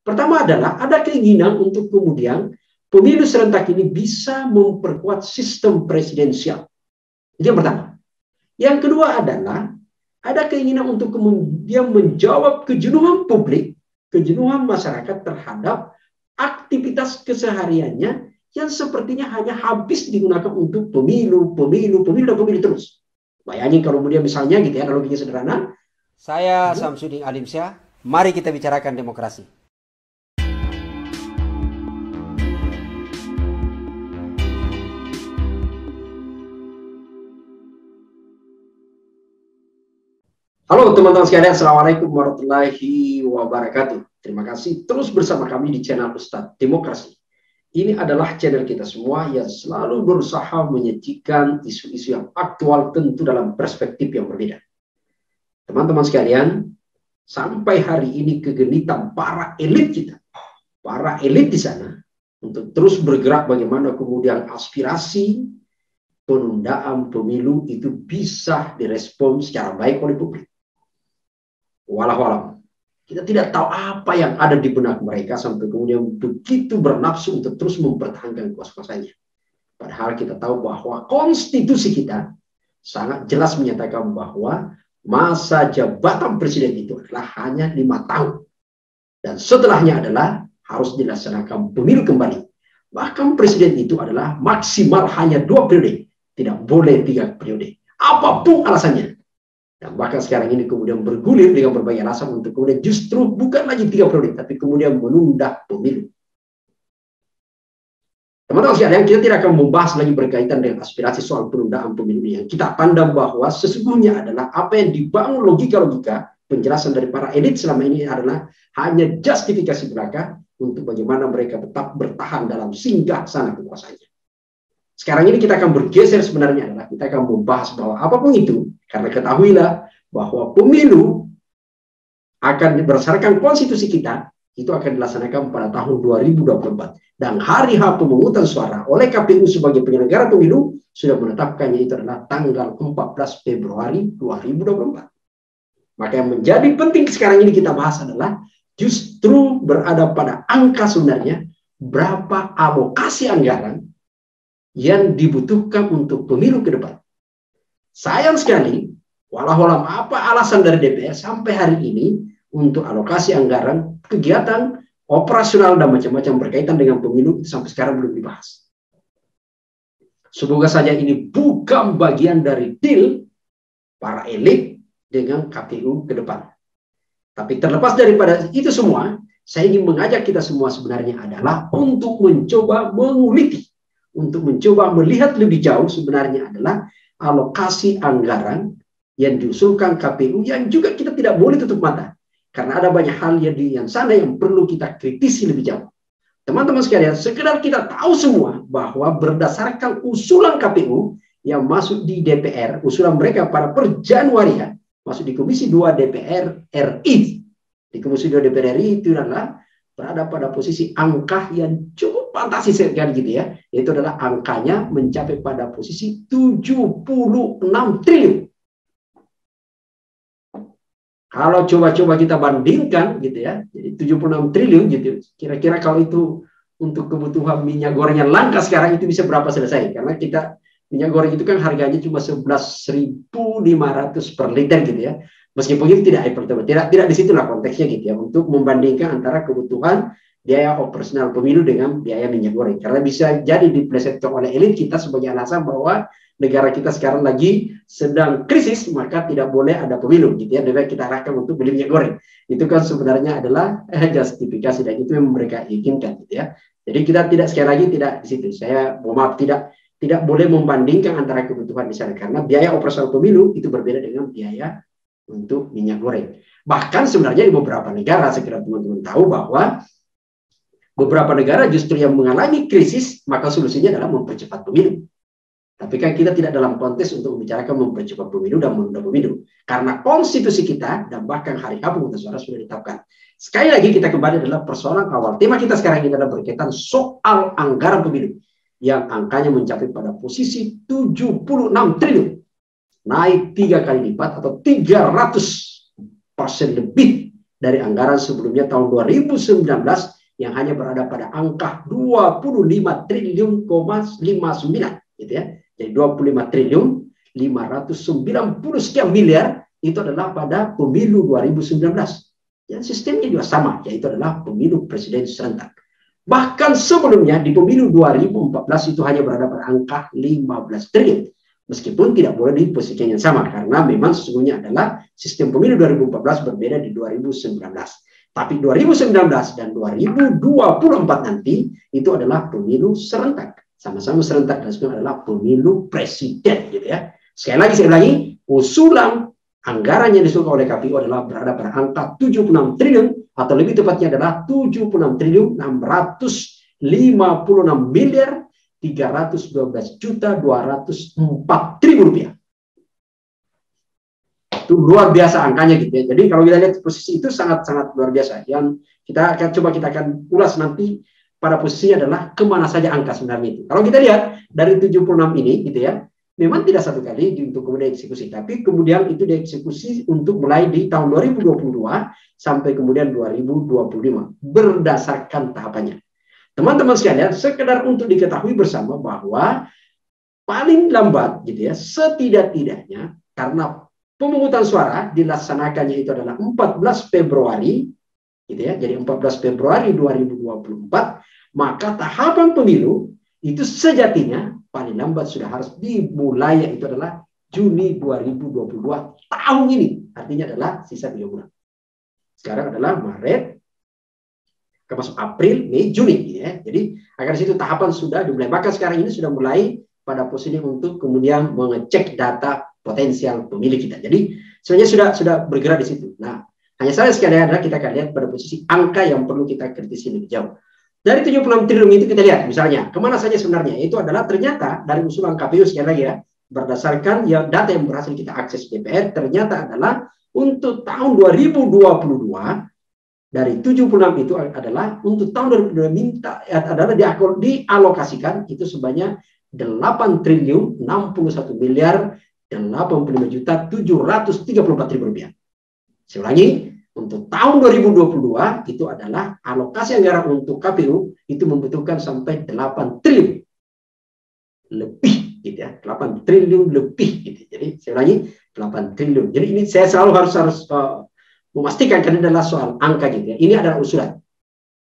Pertama adalah ada keinginan untuk kemudian pemilu serentak ini bisa memperkuat sistem presidensial. Itu yang pertama. Yang kedua adalah ada keinginan untuk kemudian menjawab kejenuhan publik, kejenuhan masyarakat terhadap aktivitas kesehariannya yang sepertinya hanya habis digunakan untuk pemilu dan pemilu terus. Bayangin kalau kemudian misalnya gitu ya, analoginya sederhana. Saya Samsudin Alimsyah, mari kita bicarakan demokrasi. Halo teman-teman sekalian, Assalamualaikum warahmatullahi wabarakatuh. Terima kasih terus bersama kami di channel Ustadz Demokrasi. Ini adalah channel kita semua yang selalu berusaha menyajikan isu-isu yang aktual tentu dalam perspektif yang berbeda. Teman-teman sekalian, sampai hari ini kegenitan para elit kita, para elit di sana, untuk terus bergerak bagaimana kemudian aspirasi penundaan pemilu itu bisa direspon secara baik oleh publik. Walau kita tidak tahu apa yang ada di benak mereka sampai kemudian begitu bernafsu untuk terus mempertahankan kuasa-kuasanya. Padahal kita tahu bahwa konstitusi kita sangat jelas menyatakan bahwa masa jabatan presiden itu adalah hanya 5 tahun. Dan setelahnya adalah harus dilaksanakan pemilu kembali. Bahkan presiden itu adalah maksimal hanya 2 periode. Tidak boleh 3 periode. Apapun alasannya. Dan bahkan sekarang ini kemudian bergulir dengan berbagai alasan untuk kemudian justru bukan lagi 3 periode, tapi kemudian menunda pemilu. Teman-teman sekalian, kita tidak akan membahas lagi berkaitan dengan aspirasi soal penundaan pemilu yang kita pandang bahwa sesungguhnya adalah apa yang dibangun logika-logika penjelasan dari para elit selama ini adalah hanya justifikasi belaka untuk bagaimana mereka tetap bertahan dalam singgah sana kekuasaannya. Sekarang ini kita akan bergeser sebenarnya adalah kita akan membahas bahwa apapun itu, karena ketahuilah bahwa pemilu akan berdasarkan konstitusi kita, itu akan dilaksanakan pada tahun 2024. Dan hari H pemungutan suara oleh KPU sebagai penyelenggara pemilu sudah menetapkannya itu adalah tanggal 14 Februari 2024. Maka yang menjadi penting sekarang ini kita bahas adalah justru berada pada angka sebenarnya berapa alokasi anggaran yang dibutuhkan untuk pemilu ke depan. Sayang sekali, walau apa alasan dari DPR sampai hari ini untuk alokasi anggaran, kegiatan, operasional, dan macam-macam berkaitan dengan pemilu sampai sekarang belum dibahas. Semoga saja ini bukan bagian dari deal para elit dengan KPU ke depan. Tapi terlepas daripada itu semua, saya ingin mengajak kita semua sebenarnya adalah untuk mencoba menguliti, untuk mencoba melihat lebih jauh sebenarnya adalah alokasi anggaran yang diusulkan KPU yang juga kita tidak boleh tutup mata. Karena ada banyak hal yang sana yang perlu kita kritisi lebih jauh. Teman-teman sekalian, sekedar kita tahu semua bahwa berdasarkan usulan KPU yang masuk di DPR, usulan mereka pada per Januari masuk di Komisi 2 DPR RI. Di Komisi 2 DPR RI itu adalah berada pada posisi angka yang cukup fantastis sekali gitu ya. Yaitu adalah angkanya mencapai pada posisi 76 triliun. Kalau coba-coba kita bandingkan gitu ya, jadi 76 triliun gitu, kira-kira kalau itu untuk kebutuhan minyak goreng yang langka sekarang itu bisa berapa selesai? Karena kita minyak goreng itu kan harganya cuma 11.500 per liter gitu ya. Meskipun itu tidak di situlah konteksnya gitu ya, untuk membandingkan antara kebutuhan biaya operasional pemilu dengan biaya minyak goreng. Karena bisa jadi diplesetkan oleh elit kita sebagai alasan bahwa negara kita sekarang lagi sedang krisis, maka tidak boleh ada pemilu gitu ya, lebih kita arahkan untuk beli minyak goreng. Itu kan sebenarnya adalah justifikasi dan itu yang mereka inginkan gitu ya. Jadi kita tidak, sekali lagi tidak di situ. Saya mohon maaf, tidak boleh membandingkan antara kebutuhan di sana karena biaya operasional pemilu itu berbeda dengan biaya untuk minyak goreng. Bahkan sebenarnya di beberapa negara, sekiranya teman-teman tahu bahwa beberapa negara justru yang mengalami krisis, maka solusinya adalah mempercepat pemilu. Tapi kan kita tidak dalam konteks untuk membicarakan mempercepat pemilu dan menunda pemilu. Karena konstitusi kita dan bahkan hari H pemungutan suara sudah ditetapkan. Sekali lagi kita kembali adalah persoalan awal. Tema kita sekarang ini adalah berkaitan soal anggaran pemilu. Yang angkanya mencapai pada posisi 76 triliun. Naik 3 kali lipat atau 300% lebih dari anggaran sebelumnya tahun 2019 yang hanya berada pada angka 25 triliun, 59 gitu ya. Jadi 25 triliun 590 sekian miliar itu adalah pada pemilu 2019. Ya, sistemnya juga sama, yaitu adalah pemilu presiden serentak. Bahkan sebelumnya di pemilu 2014 itu hanya berada pada angka 15 triliun. Meskipun tidak boleh di posisi yang sama, karena memang sesungguhnya adalah sistem pemilu 2014 berbeda di 2019. Tapi 2019 dan 2024 nanti itu adalah pemilu serentak. Sama-sama serentak dan sebenarnya adalah pemilu presiden gitu ya. Sekali lagi, usulan anggaran yang disusun oleh KPU adalah berada pada angka 76 triliun atau lebih tepatnya adalah 76 triliun 656 miliar 312.204.000 rupiah. Itu luar biasa angkanya gitu ya. Jadi kalau kita lihat posisi itu sangat-sangat luar biasa. Yang kita akan ulas nanti pada posisinya adalah kemana saja angka sebenarnya itu. Kalau kita lihat dari 76 ini gitu ya, memang tidak satu kali untuk kemudian eksekusi, tapi kemudian itu dieksekusi untuk mulai di tahun 2022 sampai kemudian 2025 berdasarkan tahapannya. Teman-teman sekalian, sekedar untuk diketahui bersama bahwa paling lambat gitu ya, setidak-tidaknya karena pemungutan suara dilaksanakannya itu adalah 14 Februari gitu ya. Jadi 14 Februari 2024, maka tahapan pemilu itu sejatinya paling lambat sudah harus dimulai, yaitu adalah Juni 2022 tahun ini. Artinya adalah sisa 3 bulan. Sekarang adalah Maret, masuk April, Mei, Juni ya. Jadi agar situ tahapan sudah dimulai. Maka sekarang ini sudah mulai pada posisi untuk kemudian mengecek data potensial pemilih kita. Jadi sebenarnya sudah bergerak di situ. Nah, hanya saja sekalian adalah kita akan lihat pada posisi angka yang perlu kita kritisi lebih jauh. Dari 76 triliun itu kita lihat misalnya kemana saja sebenarnya. Itu adalah ternyata dari usulan KPU sekali lagi ya, berdasarkan ya data yang berhasil kita akses DPR, ternyata adalah untuk tahun 2022 dari 76 itu adalah untuk tahun 2022 adalah dialokasikan itu sebanyak 8 triliun 61 miliar 85.734.000 rupiah. Saya ulangi, untuk tahun 2022 itu adalah alokasi anggaran untuk KPU itu membutuhkan sampai 8 triliun lebih gitu ya, 8 triliun lebih gitu. Jadi saya ulangi, 8 triliun. Jadi ini saya selalu harus memastikan karena adalah soal angka gitu ya. Ini adalah usulan.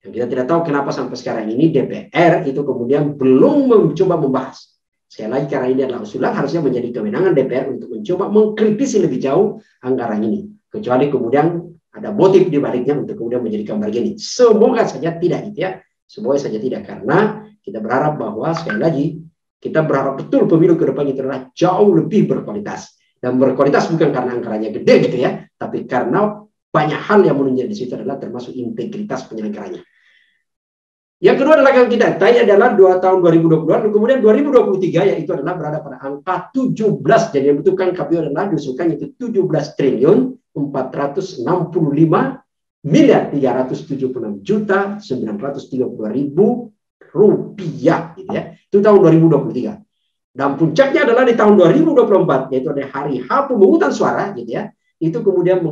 Yang kita tidak tahu kenapa sampai sekarang ini DPR itu kemudian belum mencoba membahas. Sekali lagi karena ini adalah usulan, harusnya menjadi kewenangan DPR untuk mencoba mengkritisi lebih jauh anggaran ini. Kecuali kemudian ada motif di baliknya untuk kemudian menjadikan bagian ini. Semoga saja tidak gitu ya. Semoga saja tidak, karena kita berharap bahwa sekali lagi kita berharap betul pemilu ke depan itu adalah jauh lebih berkualitas. Dan berkualitas bukan karena anggarannya gede gitu ya, tapi karena banyak hal yang menunjukkan di situ adalah termasuk integritas penyelenggaranya. Yang kedua adalah yang kita tanya adalah tahun 2022 dan kemudian 2023 yaitu adalah berada pada angka 17. Jadi yang dibutuhkan KPU adalah diusulkan yaitu 17 triliun 465 miliar 376.932.000 rupiah gitu ya. Itu tahun 2023. Dan puncaknya adalah di tahun 2024 yaitu ada hari H pemungutan suara gitu ya. Itu kemudian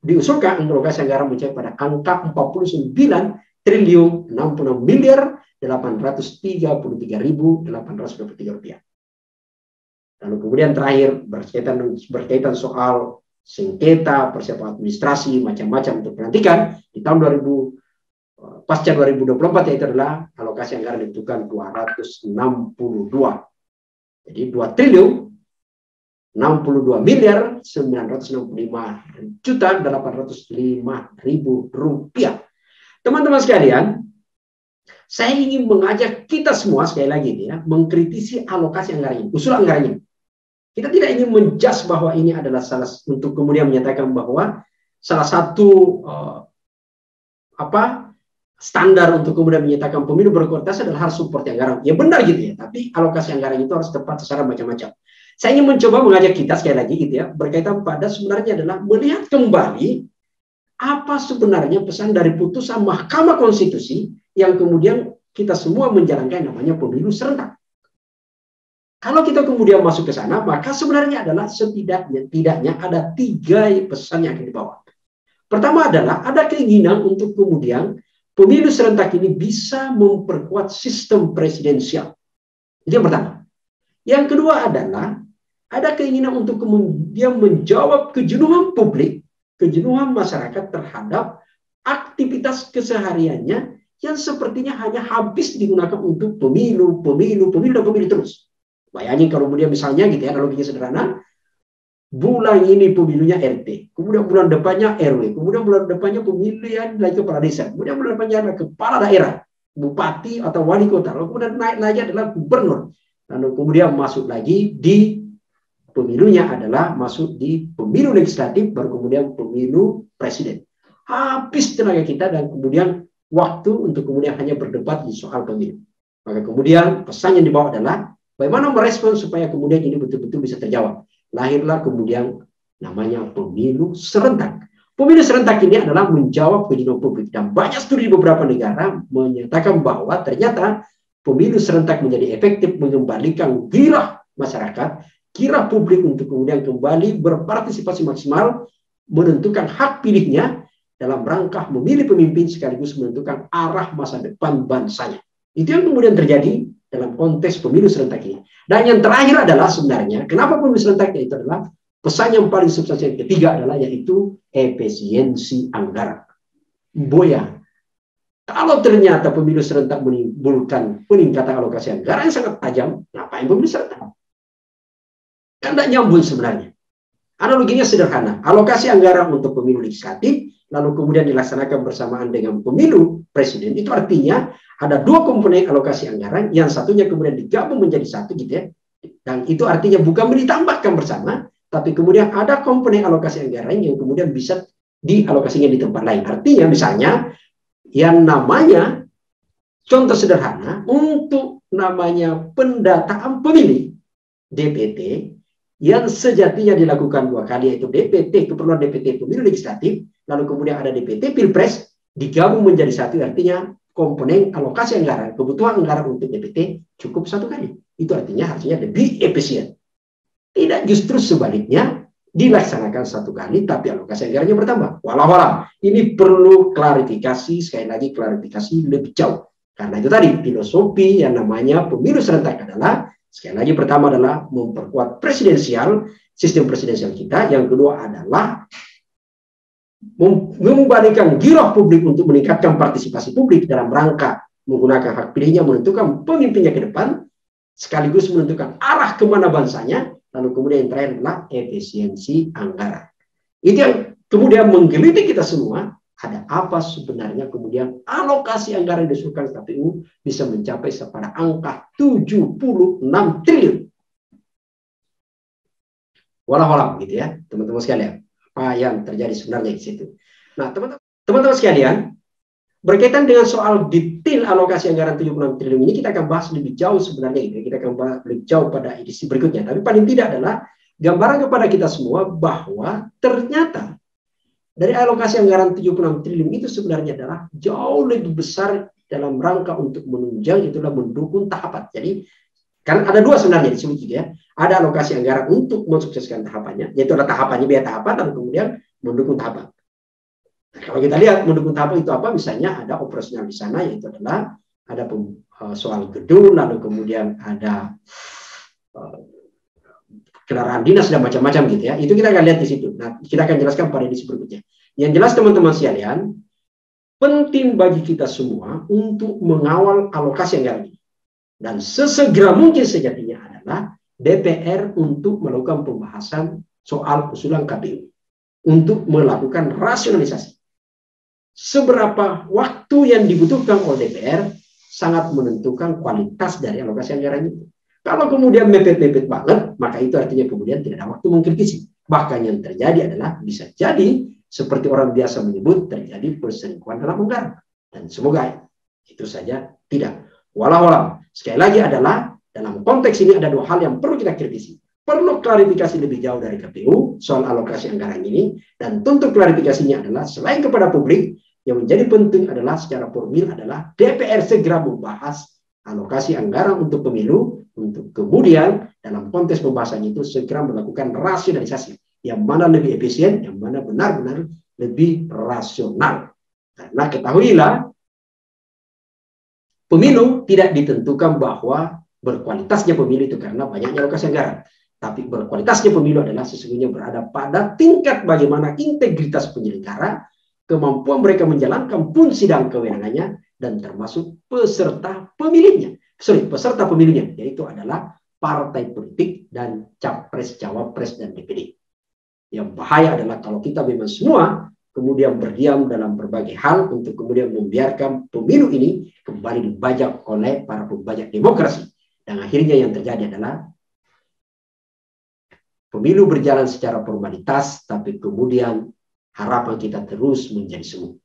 diusulkan alokasi anggaran mencapai pada angka 49 triliun 66 miliar 833.823 rupiah. Lalu kemudian terakhir berkaitan soal sengketa, persiapan administrasi, macam-macam untuk pelantikan di tahun 2000 pasca 2024 yaitu adalah alokasi anggaran dibutuhkan 262. Jadi 2 triliun 62 miliar 965.805.000 rupiah. Teman-teman sekalian, saya ingin mengajak kita semua sekali lagi ya, mengkritisi alokasi anggaran ini, usul anggaran ini. Kita tidak ingin menjudge bahwa ini adalah salah untuk kemudian menyatakan bahwa salah satu standar untuk kemudian menyatakan pemilu berkualitas adalah harus support anggaran. Ya benar gitu ya, tapi alokasi anggaran itu harus tepat sasaran macam-macam. Saya ingin mencoba mengajak kita sekali lagi gitu ya, berkaitan pada sebenarnya adalah melihat kembali apa sebenarnya pesan dari putusan Mahkamah Konstitusi yang kemudian kita semua menjalankan namanya pemilu serentak. Kalau kita kemudian masuk ke sana, maka sebenarnya adalah setidaknya ada 3 pesan yang akan dibawa. Pertama adalah ada keinginan untuk kemudian pemilu serentak ini bisa memperkuat sistem presidensial. Itu yang pertama. Yang kedua adalah ada keinginan untuk kemudian menjawab kejenuhan publik, kejenuhan masyarakat terhadap aktivitas kesehariannya yang sepertinya hanya habis digunakan untuk pemilu terus. Bayangin kalau kemudian misalnya gitu ya, analoginya sederhana, bulan ini pemilunya RT, kemudian bulan depannya RW, kemudian bulan depannya pemilihan lagi kepala desa, kemudian bulan depannya adalah kepala daerah, bupati atau wali kota, lalu kemudian naik lagi adalah gubernur, lalu kemudian masuk lagi di pemilunya adalah masuk di pemilu legislatif, baru kemudian pemilu presiden. Habis tenaga kita dan kemudian waktu untuk kemudian hanya berdebat di soal pemilu. Maka kemudian pesan yang dibawa adalah bagaimana merespon supaya kemudian ini betul-betul bisa terjawab. Lahirlah kemudian namanya pemilu serentak. Pemilu serentak ini adalah menjawab kejenuhan publik, dan banyak studi di beberapa negara menyatakan bahwa ternyata pemilu serentak menjadi efektif mengembalikan gairah masyarakat, gairah publik untuk kemudian kembali berpartisipasi maksimal, menentukan hak pilihnya dalam rangka memilih pemimpin sekaligus menentukan arah masa depan bangsanya. Itu yang kemudian terjadi dalam konteks pemilu serentak ini. Dan yang terakhir adalah sebenarnya kenapa pemilu serentak itu adalah pesan yang paling substansial ketiga adalah yaitu efisiensi anggaran. Boya, kalau ternyata pemilu serentak menimbulkan peningkatan alokasi anggaran yang sangat tajam, ngapain pemilu serentak? Kan tidak nyambung sebenarnya. Analoginya sederhana, alokasi anggaran untuk pemilu legislatif lalu kemudian dilaksanakan bersamaan dengan pemilu presiden, itu artinya ada dua komponen alokasi anggaran, yang satunya kemudian digabung menjadi satu gitu ya. Dan itu artinya bukan ditambahkan bersama, tapi kemudian ada komponen alokasi anggaran yang kemudian bisa dialokasikan di tempat lain. Artinya misalnya yang namanya contoh sederhana untuk namanya pendataan pemilih DPT yang sejatinya dilakukan 2 kali, yaitu DPT keperluan DPT pemilu legislatif, lalu kemudian ada DPT pilpres digabung menjadi satu, artinya komponen alokasi anggaran, kebutuhan anggaran untuk DPT cukup 1 kali. Itu artinya harusnya lebih efisien. Tidak justru sebaliknya dilaksanakan 1 kali tapi alokasi anggarannya bertambah. Walau ini perlu klarifikasi, sekali lagi klarifikasi lebih jauh. Karena itu tadi filosofi yang namanya pemilu serentak adalah sekali lagi pertama adalah memperkuat presidensial, sistem presidensial kita. Yang kedua adalah mengembalikan gairah publik untuk meningkatkan partisipasi publik dalam rangka menggunakan hak pilihnya, menentukan pemimpinnya ke depan, sekaligus menentukan arah kemana bangsanya, lalu kemudian yang terakhir adalah efisiensi anggaran. Itu yang kemudian menggelitik kita semua, ada apa sebenarnya kemudian alokasi anggaran yang disuruhkan KPU bisa mencapai pada angka 76 triliun. Walau gitu ya, teman-teman sekalian. Apa yang terjadi sebenarnya di situ. Nah, teman-teman sekalian, berkaitan dengan soal detail alokasi anggaran 76 triliun ini kita akan bahas lebih jauh sebenarnya gitu. Kita akan bahas lebih jauh pada edisi berikutnya. Tapi paling tidak adalah gambaran kepada kita semua bahwa ternyata dari alokasi anggaran 76 triliun itu sebenarnya adalah jauh lebih besar dalam rangka untuk menunjang, itulah mendukung tahapan. Jadi kan ada 2 sebenarnya disebut gitu ya. Ada alokasi anggaran untuk mensukseskan tahapannya, yaitu ada tahapannya biaya tahapan, dan kemudian mendukung tahapan. Nah, kalau kita lihat mendukung tahapan itu apa, misalnya ada operasional di sana, yaitu adalah ada soal gedung, lalu kemudian ada kendaraan dinas dan macam-macam gitu ya. Itu kita akan lihat di situ. Nah, kita akan jelaskan pada edisi berikutnya. Yang jelas teman-teman sekalian, penting bagi kita semua untuk mengawal alokasi anggaran ini. Dan sesegera mungkin sejatinya adalah DPR untuk melakukan pembahasan soal usulan KPU untuk melakukan rasionalisasi. Seberapa waktu yang dibutuhkan oleh DPR sangat menentukan kualitas dari alokasi anggaran itu. Kalau kemudian mepet-mepet banget, maka itu artinya kemudian tidak ada waktu mengkritisi. Bahkan yang terjadi adalah bisa jadi seperti orang biasa menyebut terjadi perselingkuhan dalam anggaran. Dan semoga itu saja tidak. Walau sekali lagi adalah dalam konteks ini ada 2 hal yang perlu kita kritisi. Perlu klarifikasi lebih jauh dari KPU soal alokasi anggaran ini, dan tentu klarifikasinya adalah selain kepada publik, yang menjadi penting adalah secara formil adalah DPR segera membahas alokasi anggaran untuk pemilu, untuk kemudian dalam konteks pembahasan itu segera melakukan rasionalisasi. yang mana lebih efisien, yang mana benar-benar lebih rasional. Karena ketahuilah, pemilu tidak ditentukan bahwa berkualitasnya pemilu itu karena banyaknya alokasi anggaran. Tapi berkualitasnya pemilu adalah sesungguhnya berada pada tingkat bagaimana integritas penyelenggara, kemampuan mereka menjalankan fungsi dan kewenangannya, dan termasuk peserta pemilihnya. Peserta pemilihnya, yaitu adalah partai politik dan capres, cawapres, dan DPD. Yang bahaya adalah kalau kita memang semua kemudian berdiam dalam berbagai hal untuk kemudian membiarkan pemilu ini kembali dibajak oleh para pembajak demokrasi. Dan akhirnya yang terjadi adalah pemilu berjalan secara formalitas, tapi kemudian harapan kita terus menjadi semu.